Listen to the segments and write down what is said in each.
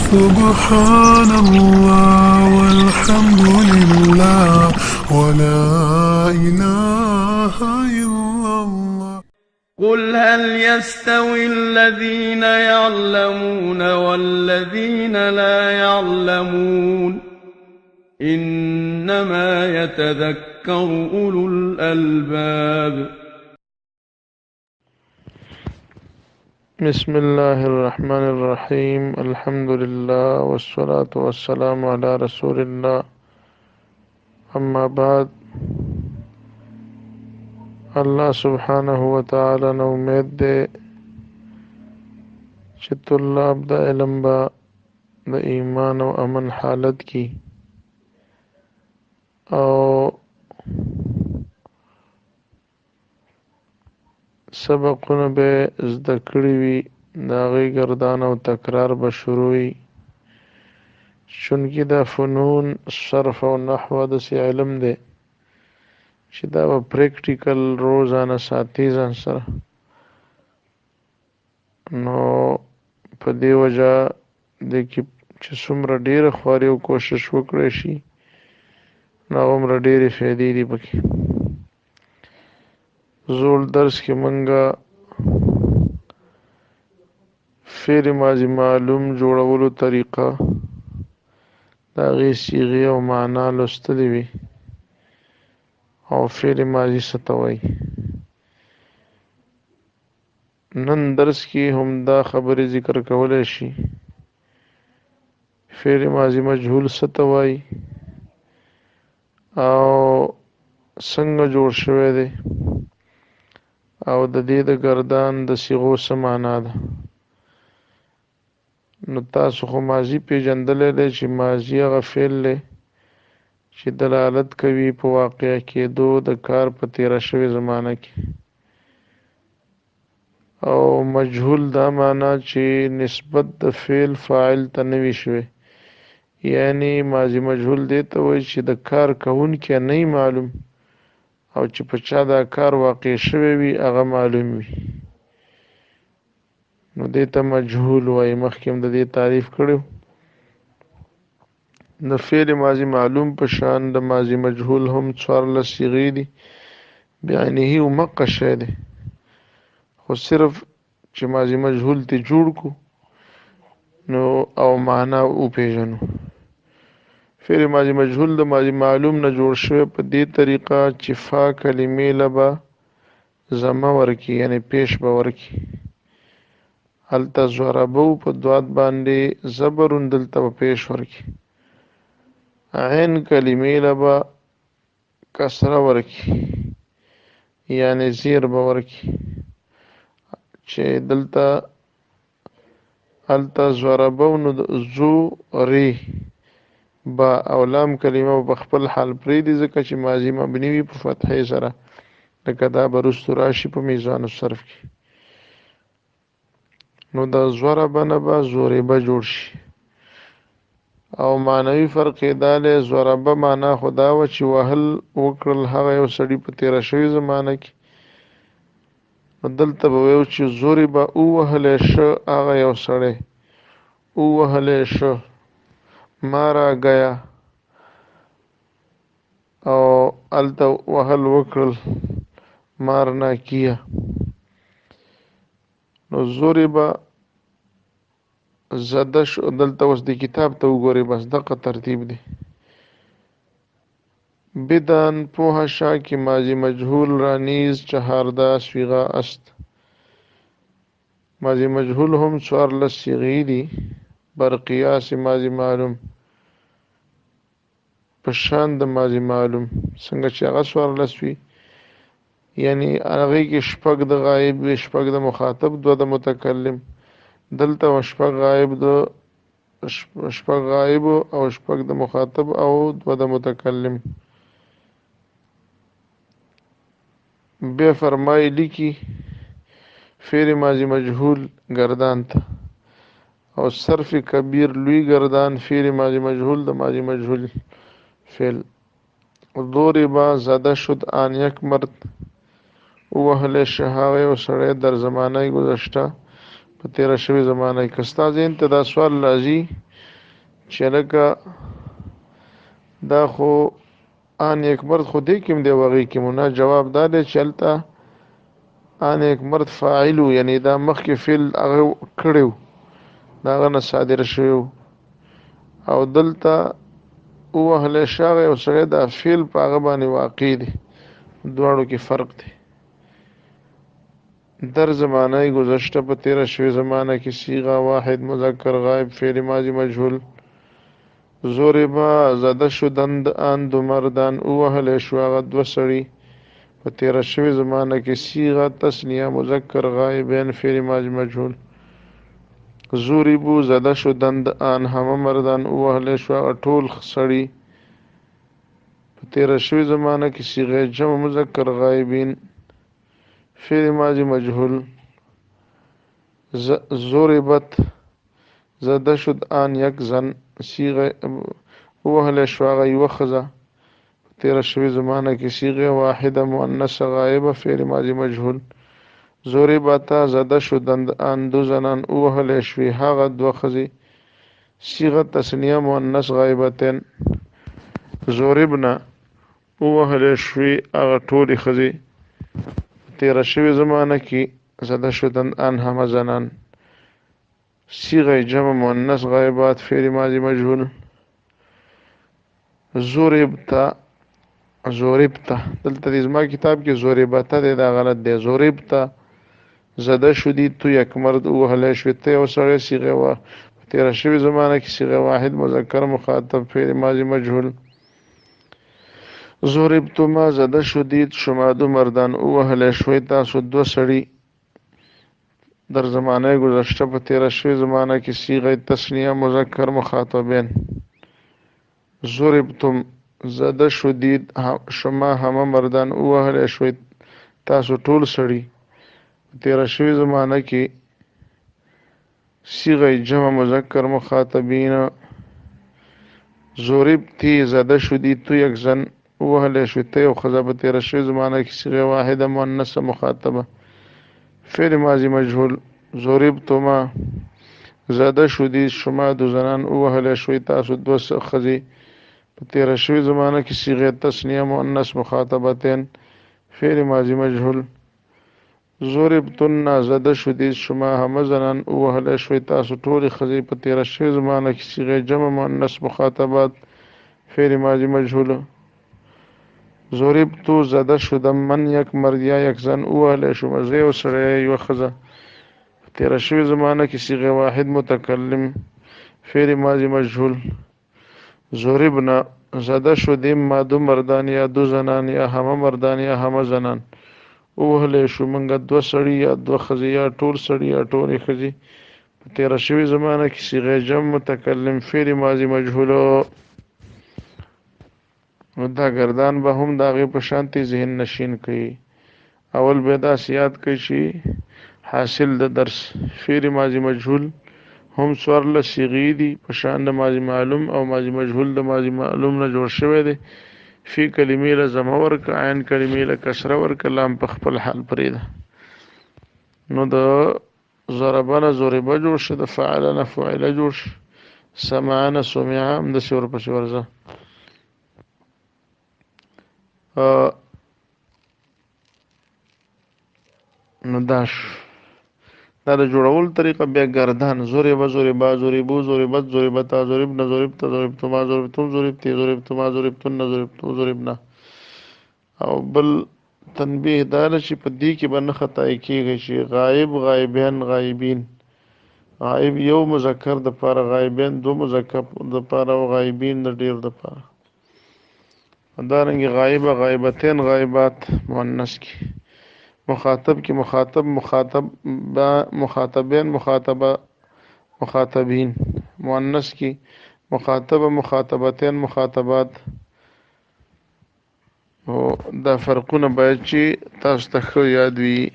سبحان الله والحمد لله ولا إله إلا الله. قل هل يستوي الذين يعلمون والذين لا يعلمون إنما يتذكر أولو الألباب. بسم الله الرحمن الرحيم. الحمد لله والصلاة والسلام على رسول الله. أما بعد، الله سبحانه وتعالى نے امید دے چې طلاب د علم با د ایمان او امن حالت کی او سبقونه به زده کړي وي، د هغې ګردان او تکرار به شروع وي، چونکې دا فنون صرف او نحو داسې علم دی چې دا به پریکټیکل روزانه ساتي ځان سره. نو په دې وجه دی کې چې څومره ډېره خواري او کوشش وکړی شي نو هغومره ډېرې فایدې دي پکې. زول درس کې منګه فعل ماضي معلوم جوړولو طریقه، د هغې صیغې او معنا لوستلې وي او فعل ماضي څه ته وایي. نن درس کې هم دا خبرې ذکر کولی شي، فعل ماضي مجهول څه ته وایي او څنګه جوړ شوی دی او د دې د ګردان د صیغو څه معنا ده. نو تاسو خو ماضي پیژندلی دی چې ماضي هغه فعل دی چې دلالت کوي په واقع کېدو د کار په تیره شوې زمانه کې، او مجهول دا معنا چې نسبت د فعل فاعل ته نه وي شوی، یعنی ماضي مجهول دی ته وایي چې د کار کوونکی نه معلوم او چې په چا دا کار واقع شوی وي هغه معلوم وي، نو دې ته مجهول وایي. مخکې هم د دې تعریف کړی. د فعل ماضي معلوم په شان د ماضي مجهول هم 14 صیغې دي، بعینه ومقه شی دی، خو صرف چې ماضي مجهول ته جوړ کو نو او معنا وپېژنو. فعل ماضي مجهول د ماضي معلوم نه جوړ شوی په دې طریقه چې فا کلمې له به ضمه ورکي، یعنی پیش به ورکي. هلته ضربو په دوات باندې زبرون، دلته به پیش ورکي. عین کلمې له به کسره ورکي، یعنی زیر به ورکي، چې دلته هلته ضربو نو زو ری با او لام کلمه په خپل حال پرېږدي ځکه چې ماضي مبني وي په فتحې سره، لکه دا به وروستو راشي په میزان الصرف کې. نو د ضربه نه به ضربه جوړ شي، او معنوي فرق یې دا دی، ضربه معنا خو دا وه چې وهل وکړل هغه یو سړي په تېره شوې زمانه کې، نو دلته به ویو چې ضربه ووهلی شه هغه یو سړی، ووهلی شه مارا گیا، او هلته وهل وکړل مارنا کیا. نو ضربه زده شو. دلته اوس د کتاب ته وګورئ، بس دغه ترتیب دی. بدان پوهه شه که ماضی مجهول را نیز 14 صیغه است. ماضی مجهول هم 14 صیغې دي بر قیاس ماضی معلوم، په شان د ماضی معلوم څنګه چې هغه 14 وي، یعنی هغې کې شپږ د غایب وي، شپږ د مخاطب، 2 د متکلم. دلته شپږ غایب او شپږ د مخاطب او 2 د متکلم. بیا فرمایي لیکي فعل ماضی مجهول گردان ته، او صرف کبیر لوی گردان فعل ماضی مجهول د ماضی مجهول فعل. ضربه زده شد آن یک مرد، وهل شهاوی و سړی در زمانه گذشته په تیره شوې زمانه کې. که ستا ذهن ته دا سوال راځي چې لکه دا خو آن یک مرد خو دې کم دی وغی کې منا جواب دا دی چې هلته آن یک مرد فاعلو یعنی دا مخکې فعل هغه کړی د هغه نه صادر شوی او دلته ووهلی شاغی او سړی دا فعل په هغه باندې واقع دی دواړو کې فرق دی در زمانه گذشته په تیره شوی زمانه کې صیغه واحد مذکر غایب فعل ماضی مجهول ضربا زده شدند آن دو مردان ووهلی شو هغه دوه سړي په تیره شوی زمانه کې صیغه تثنیه مذکر غایبین فعل ماضی مجهول ضربو زده شدند آن همه مردان ووهلی شو هغه ټول سړي په تیره شوی زمانه کې صیغه جمع مذکر غایبین فعل ماضی مجهول ضربت زده شد آن یک زن صیغه ووهلی شو هغه یوه ښځه په تیره شوې زمانه کې صیغه واحده مؤنثه غایبه فعل ماضی مجهول ضربتا زده شدند آن دو زنان ووهلی شوې هغه دوه ښځې صیغه تثنیه مؤنث غایبتین ضربنا ووهلی شوې هغه ټولې ښځې تیره شوې زمانه کې زده شدند آن همه زنان صیغه جمع مؤنث غایبات فعل ماضی مجهول ضربتا دلته د زما کتاب کې ضربتا دی دا غلط دی ضربتا زده شدی تو یک مرد ووهلی شوې ته یو سړی صیغه په تیره شوې زمانه کې صیغه واحد مذکر مخاطب فعل ماضی مجهول ضربتما زده شدید شما دو مردان ووهلی شوی تاسو دوه سړي در زمانه گذشته په تیره شوی زمانه کې صیغه تثنیه مذکر مخاطبین ضربتم زده شدید شما همه مردان ووهلی شوی تاسو ټول سړي په تیره شوی زمانه کې صیغه جمع مذکر مخاطبین ضربتی زده شدید تو یک زن ووهلی شوی ته یو ښځه په تیره شوی زمانه کې صیغه واحده مؤنثه مخاطبه فعل ماضی مجهول ضربتما زده شدید شما دو زنان ووهلی شوی تاسو دوه ښځې په تیره شوی زمانه کې صیغه تثنیه مؤنث مخاطبتین فعل ماضی مجهول ضربتن زده شدید شما همه زنان ووهلی شوی تاسو ټولې ښځې په تیره شوی زمانه کې صیغه جمع مؤنث مخاطبات فعل ماضی مجهول ضربتو زده شدم من یک مرد یا یک زن ووهلی شوم زه یو سړی یوه ښځه په تیره شوې زمانه کې صیغه واحد متکلم فعل ماضی مجهول ضربنا زده شدیم ما دو مردان یا دو زنان یا همه مردان یا همه زنان ووهلی شو منګه دوه سړي یا دوه ښځې یا ټول سړي یا ټولې ښځې په تیره شوې زمانه کې صیغه جمع متکلم فعل ماضی مجهول نو دا گردان به هم د هغې په شانتې ذهن نشین کوي اول به داسې یاد کوي چې حاصل د درس فعل ماضی مجهول هم څوارلس صیغې دي په شان د ماضي معلوم او ماضي مجهول د ماضي معلوم نه جوړ شوی دی فی کلمې له ضمه ورکه عین کلمې له کسره ورکه لام په خپل حال پرېږده نو د ضربه نه ضربه جوړ شه د فعله نه فعله جوړ شه سمعه نه سمعه همداسې ورپسې ورځه نو دا د جوړول طریقه بیا گردان ضربه ضربا ضربو ضربت ضربتا ضربنا ضربتا ضربتما ضربتم ضربتی ضربتما ضربتن ضربتو ضربنا او بل تنبیه دا ده چې په دې کې به نه خطای کېږي چې غایب غایبین غایبین غایب یو مذکر د پاره غایبین دو مذکر د پاره او غایبین د ډیر د پاره دارنګه غایبه غایبتین غایبات مؤنث کی مخاطب کی مخاطب مخاطب مخاطبین مخاطبه مخاطبین مؤنث کی مخاطبه مخاطبتین مخاطبات او دا فرقونه باید چې تاسو ته ښه یاد وي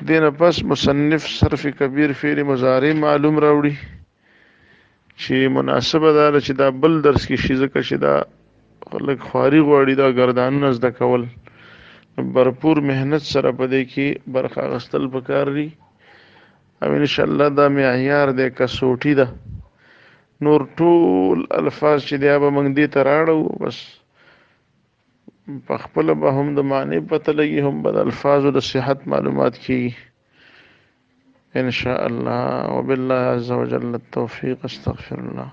دینه پس مصنف صرف کبیر فعل مضارع معلوم راوړي چې مناسبه ده چې دا بل درس کې شي ځکه چې دا خلک خواري غواړي دا ګردانونه زده کول برپور مهنت سره په دې کې برخه اخیستل پکار دي او ان شاء الله دا معیار دی کسوټي ده نور ټول الفاظ چې دی به موږ دې ته راړو بس په خپله به هم د معنی پته لګي هم به د الفاظو د صحت معلومات کیږي ان شاء الله. وبالله عز وجل التوفيق. استغفر الله.